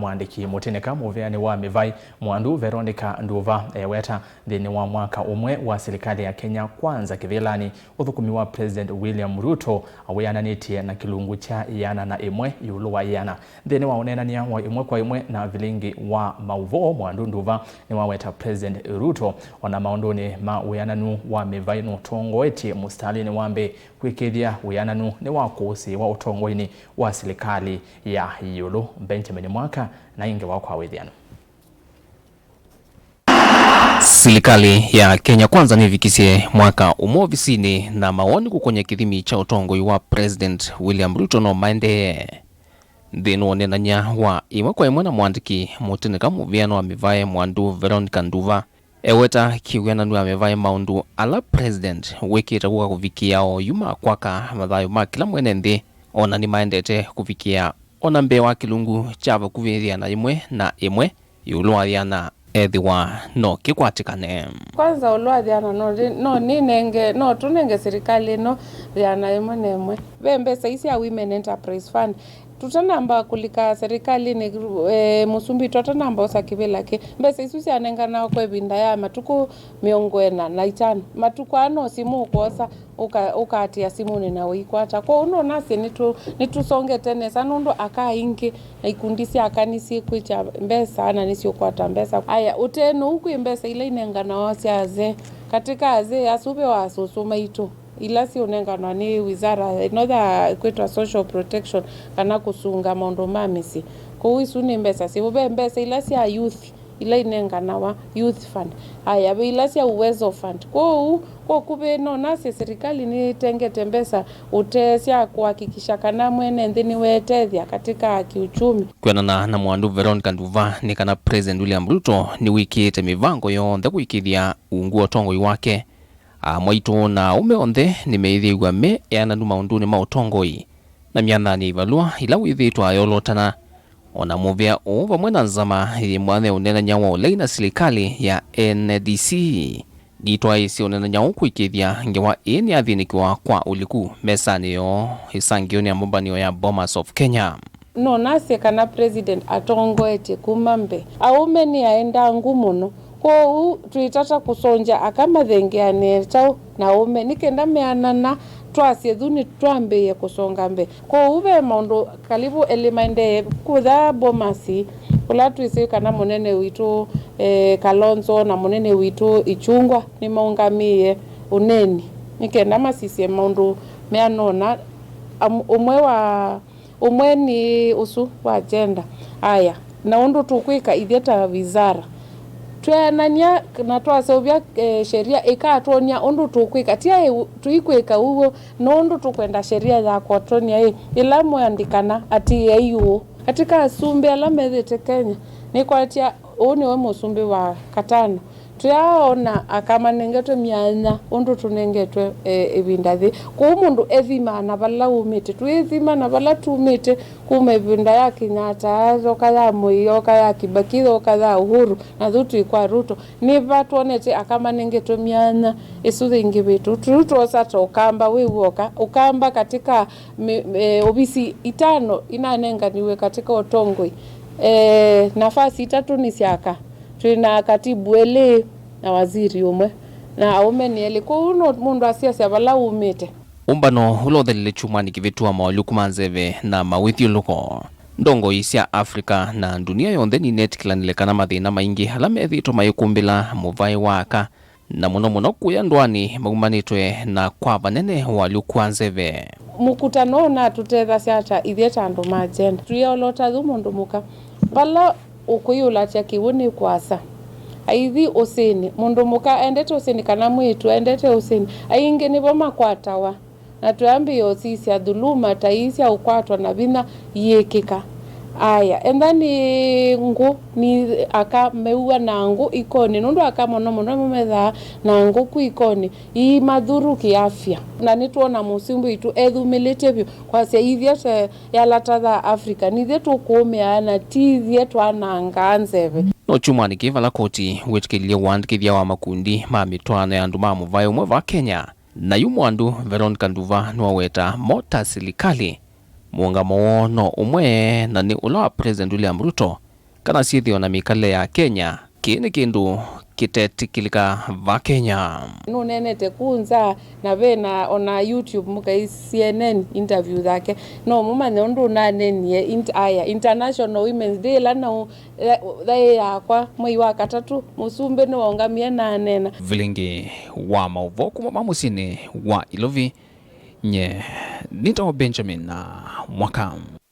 Muandiki Mutinika, muviani wa Mivae, muwandu Veronica Nduva, eweta Nthini wa mwaka umwe wa silikali ya Kenya Kwanza, kivilani Uthukumi wa President William Ruto, awiananitye na kilungu cha yiana imwe yiulu wa yiana. Nthini wa uneenanya wa imwe kwa imwe na vilingi wa mauvoo, muwandu Nduva niwaweta President Ruto ona maunduni ma wiananu wa Mivae nutongoetye mustalini wambee kuikiithya wiananu niwakusiiwa utongoini wa silikali ya yiulu. Mwaka na inge wako awiananu. Silikali ya Kenya Kwanza nivikisye mwaka umwe ofisini na maoni kukonya kithimi cha utongoi wa President William Ruto no maendee. Nthini uneenanya wa imwe kwa imwe na Muandiki Mutinika, muviani wa Mivae, muwandu Veronica Nduva, eweta kiwiananu ya Mivae maundu ala President wikite kuka kuvikia o yuma kwaka mathayo ma kila mwene nthi ona ni maendete kuvikia ona mbee wa kilungu chava kuikiithya na imwe na imwe yiulu wa yiana ethiwa no kikwatikane. Kwanza ulwathiana no ninenge no tunenge serikali no yiana imwe na imwe mbesa isi ya Women Enterprise Fund tutanamba kulika serikali ni Musumbi tutanamba osakivilake mbesa isu sianenga nao kwa vinda ya matuku miongwena na itano matuku ano simu kuosa ukatia simu nina wikwata kwa uno nasi nitusonge tene sanundu akaingi ikundisi akanisi kwicha mbesa na nisio kwata mbesa aya utenu huku mbesa ile inenga nao siaze katika aze asube wa asusuma itu ila si unengana ni wizara inotha kwitwa social protection kana kusunga maundu mamisi kuisu ni mbesa si ube mbesa ila si ya youth ila inengana wa youth fund aya ila si ya uwezo fund kwa kube no nasi serikali ni tengete mbesa utesia kuhakikisha kana mwene Nthini wetethya katika kiuchumi. Kwenana na muwandu Veronica Nduva ni kana President William Ruto ni wikite mivango yonthe kuikiithya ungu utongoi wake mwaitu na umeonthe ni meithigwa me yiananu maunduni ma utongoi na mianani ivalua ila withitwa yolotana ona muvia o vamwe na nzama imwathe uneenanya wa ulei na silikali ya NDC nitwa isi uneenanya kuikiithya ngewa ini athinikiwa kwa uliku mesani yo isangio ni ambubanio ya Bomas of Kenya. No nasi kana President utongoetye kumambe aume ni aenda ngumuno kwa tuitata kusonja akamathengeane tau na ume nikenda meanana twasye thuni twambie kusonga mbe kwa uve maundu kalibu elemende kutha Bomasi kula tuisi kana munene witu Kalonzo na munene witu Ichungwa ni maungamie uneni nikenda masisye maundu meanona umwe ni usu wa agenda aya na undu tukwika ithieta wizara tuanania na twasovya sheria ikatonia undu tukwika tia tuikwika uwo no undu tukwenda sheria ya kotonia ila muandikana ati ayu katika asumbe ala methete Kenya ni kwatia uni we musumbi wa katano tuyaona akamanengetwe mianya undu tunengetwe evindathi ku mundu ethima na bala umite tuithima na bala tumite kume vinda ya Kenyatta zoka ya Moi oka ya Kibaki oka ya Uhuru na thutu ikwa Ruto ni vatuonete akamanengetwe mianya isuthe ingi vitu Ruto sata ukamba wiwoka ukamba katika obisi itano inanenganiwe katika utongoi nafasi itatu ni siaka tuna katibu ele na waziri umwe na aume ni ele kwa uno mundu asiasa bala umite umbano ulothelile chumani kivitua mauluku manzeve na mawithiuluko ndongo isya Afrika na dunia yonthe ni netikilanile kana mathina maingi hala methitwo mayikumbila Muvae waka na muno kuya ndwani maumanitwe na kwa vanene waluku anzeve mukutano na tutetha siata ithieta andu majenda tuyolota thumundu muka bala ukuyula cha kiwuni kwasa aithi usini mundu muka endete usini kana mwitu endete usini aingi nibo makwatawa na tuambi osisi ya dhuluma taisi ya ukwatwa na vina yekika aya endani ngu ni akameua na ngu ikoni nundu akamono mumetha na ngu ku ikoni I madhuru kiafya na nituona Musumbi itu ethumilite vyo kwa sia ithiete ya latatha Afrika ni thetu kuumeana ti thetu ananga nzeve no chumani kivala koti wetikilia wandikithya wa makundi ma mitwana ya andu ma Muvae umwe va Kenya na muwandu Veronica Nduva niwaweta mota silikali muungamo no umwe na ni ula wa President William Ruto kana sithio na mikale ya Kenya kini kindu kitetikilika va Kenya. Nunenete kunza na vena ona YouTube mukai CNN interview zake no mumane undu nanenie International Women's Day lana thai yakwa mwei wa katatu Musumbi niwaungamie na nena vilingi wa mauvoo kuma musini wa Ilovi nye nito Benjamin na mwaka.